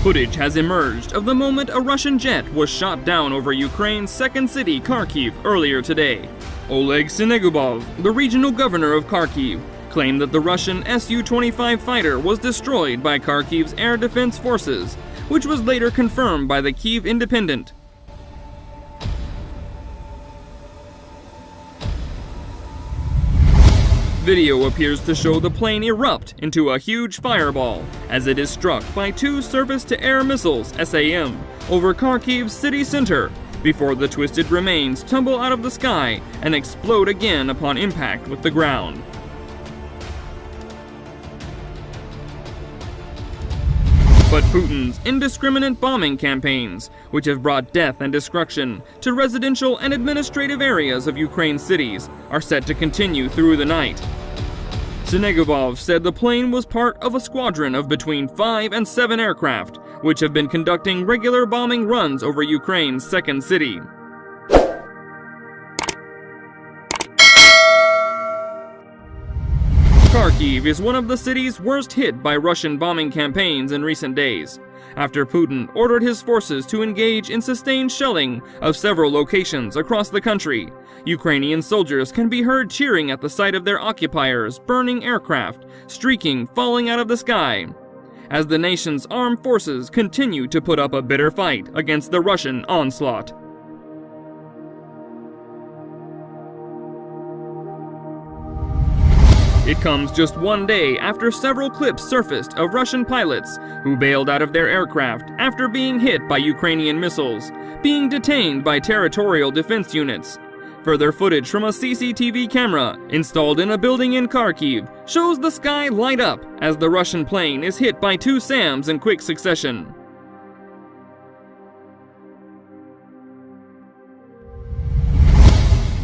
Footage has emerged of the moment a Russian jet was shot down over Ukraine's second city, Kharkiv, earlier today. Oleg Sinegubov, the regional governor of Kharkiv, claimed that the Russian Su-25 fighter was destroyed by Kharkiv's air defense forces, which was later confirmed by the Kyiv Independent. Video appears to show the plane erupt into a huge fireball as it is struck by two surface-to-air missiles, SAM, over Kharkiv's city center, before the twisted remains tumble out of the sky and explode again upon impact with the ground. But Putin's indiscriminate bombing campaigns, which have brought death and destruction to residential and administrative areas of Ukraine's cities, are set to continue through the night. Sinegubov said the plane was part of a squadron of between 5 and 7 aircraft, which have been conducting regular bombing runs over Ukraine's second city. Kharkiv is one of the cities worst hit by Russian bombing campaigns in recent days, after Putin ordered his forces to engage in sustained shelling of several locations across the country. Ukrainian soldiers can be heard cheering at the sight of their occupiers' burning aircraft, streaking, falling out of the sky, as the nation's armed forces continue to put up a bitter fight against the Russian onslaught. It comes just one day after several clips surfaced of Russian pilots who bailed out of their aircraft after being hit by Ukrainian missiles, being detained by territorial defense units. Further footage from a CCTV camera installed in a building in Kharkiv shows the sky light up as the Russian plane is hit by two SAMs in quick succession.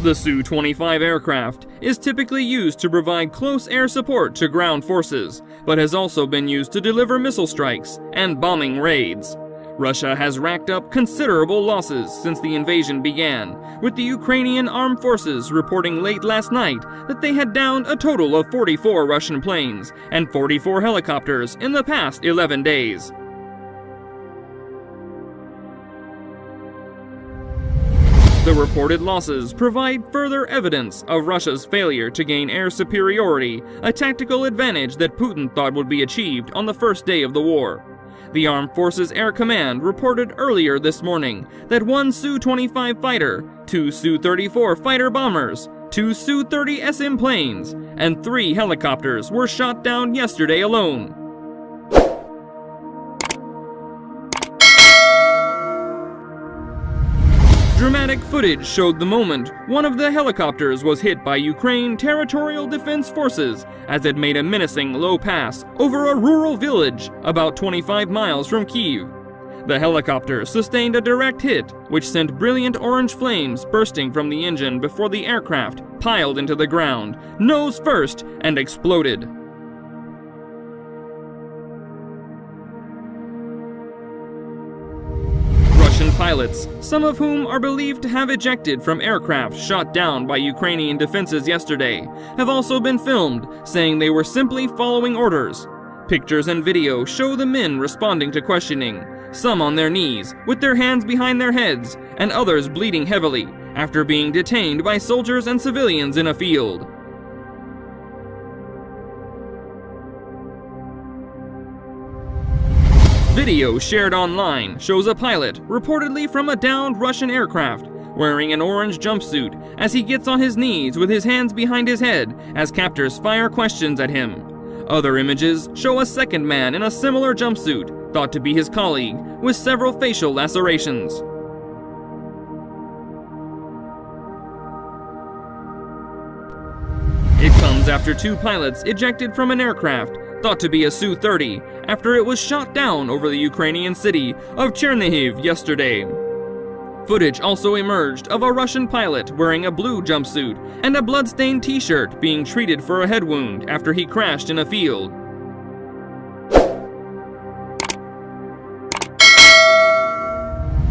The Su-25 aircraft is typically used to provide close air support to ground forces, but has also been used to deliver missile strikes and bombing raids. Russia has racked up considerable losses since the invasion began, with the Ukrainian armed forces reporting late last night that they had downed a total of 44 Russian planes and 44 helicopters in the past 11 days. The reported losses provide further evidence of Russia's failure to gain air superiority, a tactical advantage that Putin thought would be achieved on the first day of the war. The Armed Forces Air Command reported earlier this morning that one Su-25 fighter, two Su-34 fighter bombers, two Su-30 SM planes, and 3 helicopters were shot down yesterday alone. Dramatic footage showed the moment one of the helicopters was hit by Ukraine Territorial Defense Forces as it made a menacing low pass over a rural village about 25 miles from Kyiv. The helicopter sustained a direct hit, which sent brilliant orange flames bursting from the engine before the aircraft piled into the ground, nose first, and exploded. Russian pilots, some of whom are believed to have ejected from aircraft shot down by Ukrainian defenses yesterday, have also been filmed, saying they were simply following orders. Pictures and video show the men responding to questioning, some on their knees, with their hands behind their heads, and others bleeding heavily, after being detained by soldiers and civilians in a field. Video shared online shows a pilot, reportedly from a downed Russian aircraft, wearing an orange jumpsuit as he gets on his knees with his hands behind his head as captors fire questions at him. Other images show a second man in a similar jumpsuit, thought to be his colleague, with several facial lacerations. It comes after 2 pilots ejected from an aircraft thought to be a Su-30, after it was shot down over the Ukrainian city of Chernihiv yesterday. Footage also emerged of a Russian pilot wearing a blue jumpsuit and a blood-stained t-shirt being treated for a head wound after he crashed in a field.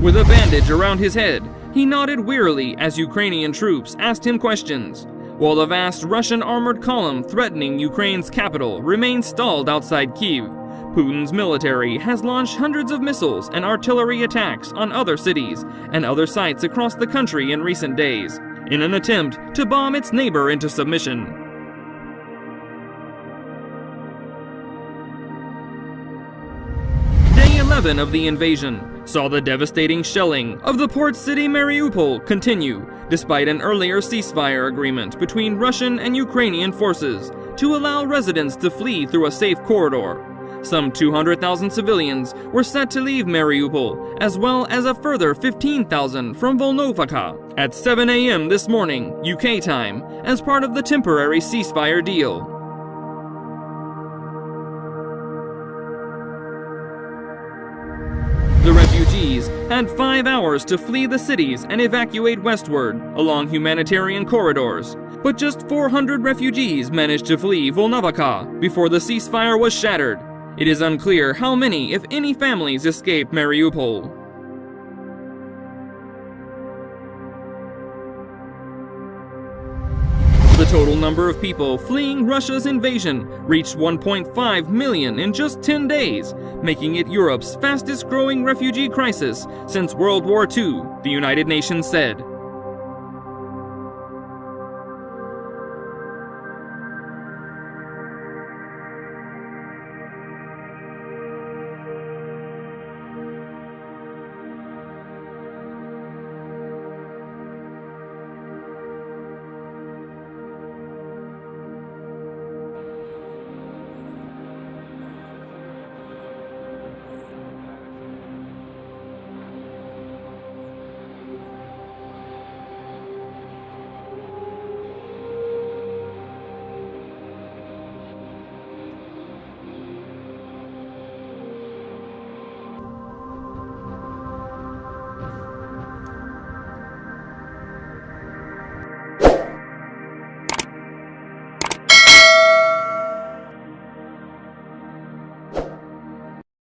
With a bandage around his head, he nodded wearily as Ukrainian troops asked him questions, while the vast Russian armored column threatening Ukraine's capital remains stalled outside Kyiv. Putin's military has launched hundreds of missiles and artillery attacks on other cities and other sites across the country in recent days, in an attempt to bomb its neighbor into submission. Day 11 of the invasion saw the devastating shelling of the port city Mariupol continue, despite an earlier ceasefire agreement between Russian and Ukrainian forces to allow residents to flee through a safe corridor. Some 200,000 civilians were set to leave Mariupol, as well as a further 15,000 from Volnovakha at 7 a.m. this morning, UK time, as part of the temporary ceasefire deal. The refugees had 5 hours to flee the cities and evacuate westward along humanitarian corridors, but just 400 refugees managed to flee Volnovakha before the ceasefire was shattered. It is unclear how many, if any, families escaped Mariupol. The total number of people fleeing Russia's invasion reached 1.5 million in just 10 days, making it Europe's fastest-growing refugee crisis since World War II, the United Nations said.